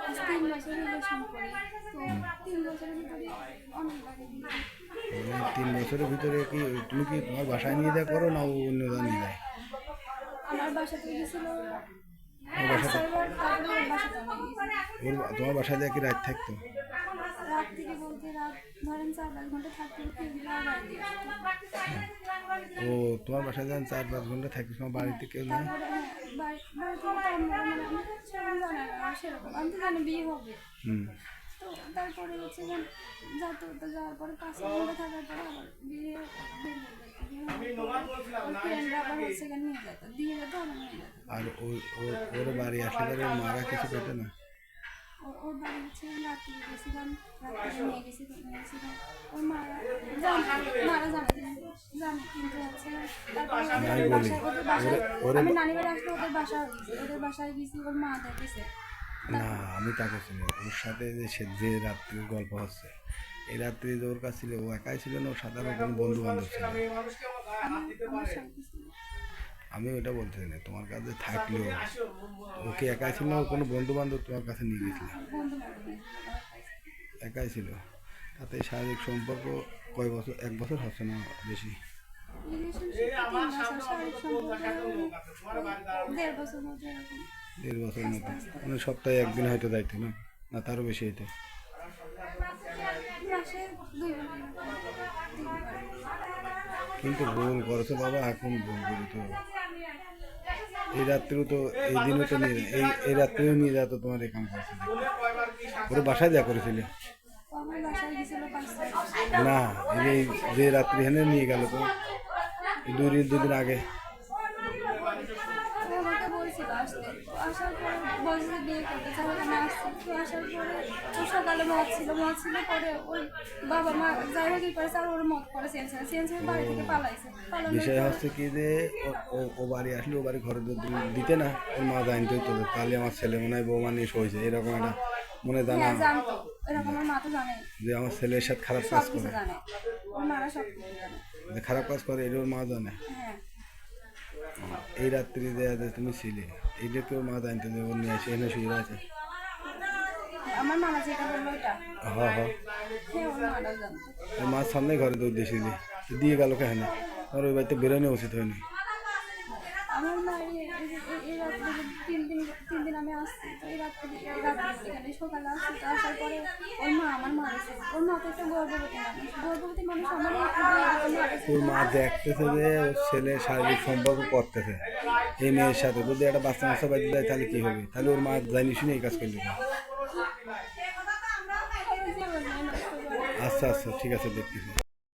আজ 3 বছর রিলেশন করি, তো 3 বছরের ভিতরে অনেকবারই বিয়ে। 3 বছরের ভিতরে কি তুমি কি তোমার বাসায় নিয়ে দেওয়া করো না ও অন্য জায়গায় নিয়ে যায়? আমার বাসাতে গেছিল তোমার বাসাতে 5-6বার, তারপরে ওর বাসাতে আমি গেছি। তোমার বাসায় দিয়ে কি রাত থাকতো? রাত থেকে বলতে রাত ধরেন 4-5 ঘন্টা থাকতে ফিরলে আবার দিয়ে আসতো। ও তোমার বাসায় যখন 4-5 ঘন্টা থাকিস তোমার বাড়িতে কেউ নেই? তারপরে বাড়িতে তো আমি সেরকম জানি না, সেরকম আমি তো জানি বিয়ে হবে। হুম। তো তারপরে হচ্ছে যে যাতো, তো যাওয়ার পরে 5-6 ঘন্টা থাকার পরে আবার বিয়ে ফ্রেন্ডরা আবার হচ্ছে গিয়ে নিয়ে যেত, দিয়ে যেত, আবার নিয়ে যেত। আর ওর বাড়ি আসলে পরে ওর মারা কিছু পেতো না? ওর বাড়ি হচ্ছে রাত্রে গেছিলাম, রাত্রে নিয়ে গেছিলাম। ওর মারা জানে কিন্তু হচ্ছে তারপরে আমি ওদের বলি বাসায়, ওদের বাসায় ওরে আমি নানি বাড়ি আসলে ওদের বাসায় গেছি, ওর মা দেখেছে। না, আমি তাকে চিনি। ওর সাথে যে রাত্রির গল্প হচ্ছে, এই রাত্রি যে ওর কাছে ছিল, ও একাই ছিল না ওর সাথে আরো কোনো বন্ধু বান্ধব ছিল? আমার সঙ্গে ছিল। আমি ওটা বলতে চাই না, তোমার কাছে থাকলেও ওকে একাই ছিল না, ওর কোনো বন্ধু বান্ধব তোমার কাছে নিয়ে গেছিল? বন্ধু বান্ধব একাই ছিল। তাতে শারীরিক সম্পর্ক কয় বছর? 1 বছর হচ্ছে না বেশি? রিলেশনশিপ 3 মাস, আর শারীরিক সম্পর্ক 1.5 বছর মতো এরকম। 1.5 বছরের মতো, মানে সপ্তাহে একদিন হয়তো যাইতো না, না তারও বেশি হইতো? মাসে 2 বার 3 বার। কিন্তু ভুল করেছো বাবা, এখন ভুল করি তো। এই রাত্রেও তো, এই দিনও তো নিয়ে এই রাত্রেও নিয়ে যাতো তোমার এই কাম করছে, ওর বাসায় যা করেছিলে? ও আমার বাসায় গেছিল 5-6 না, এই যে রাত্রি হেনে নিয়ে গেল তো, দুদিন আগে। ও আমাকে বলছিল আসতে, তো আসার পরে বলছে যে বিয়ে করতে চাই, আমি আসছি। তো আসার পরে ও সকালে মদ ছিল পরে ওর বাবা মা যাই হোক ই করেছে, আর ওর মদ করে চেঞ্জ হয়ে বাড়ি থেকে পালাইছে। বিষয় হচ্ছে কি যে ও বাড়ি আসলে ও বাড়ি ঘরে দিতে না, ওর মা জানতে হইতো যে তাহলে আমার ছেলে মনে হয় বৌমা নিয়ে হয়েছে, এরকম একটা মনে জানা হ্যাঁ জানতো, এরকম আমার মা তো জানে, যে আমার ছেলের সাথে খারাপ সব কাজ কিছু করে, জানে, ওর মারা সব কিছু জানে। যে খারাপ কাজ করে এটা ওর মা জানে। হ্যাঁ, এই রাত্রি দেয়া যে তুমি ছিলে, এইটা কেউ মা জানতো যে ওর নিয়ে এসে এনে শুয়ে আছে? আমার মামা যেটা বললো ওটা, হ্যাঁ হ্যাঁ, হ্যাঁ ওর মারাও জানতো। ওর মার সামনে ঘরে দৌড় দিয়েছিলি, দিয়ে গেল কেন? আর ওই বাড়িতে বেরোনো উচিত হয়নি? আমার মা এই রাত্রে 3 দিন আমি আসছি, তো এই রাত্রে এখানে সকালে আসছি, তো আসার পরে ওর মা আমার মারেছে। ওর মা তো একটা গর্ভবতী মানুষ আমার মারেছে। তোর মা দেখতেছে যে ওর ছেলে শারীরিক সম্পর্ক করতেছে এই মেয়ের সাথে, যদি একটা বাচ্চা মাচ্চা বাড়িতে যায় তাহলে কি হবে? তাহলে ওর মা জানি শুনে এই কাজ করলো কেন? আচ্ছা আচ্ছা, ঠিক আছে, দেখতেছি।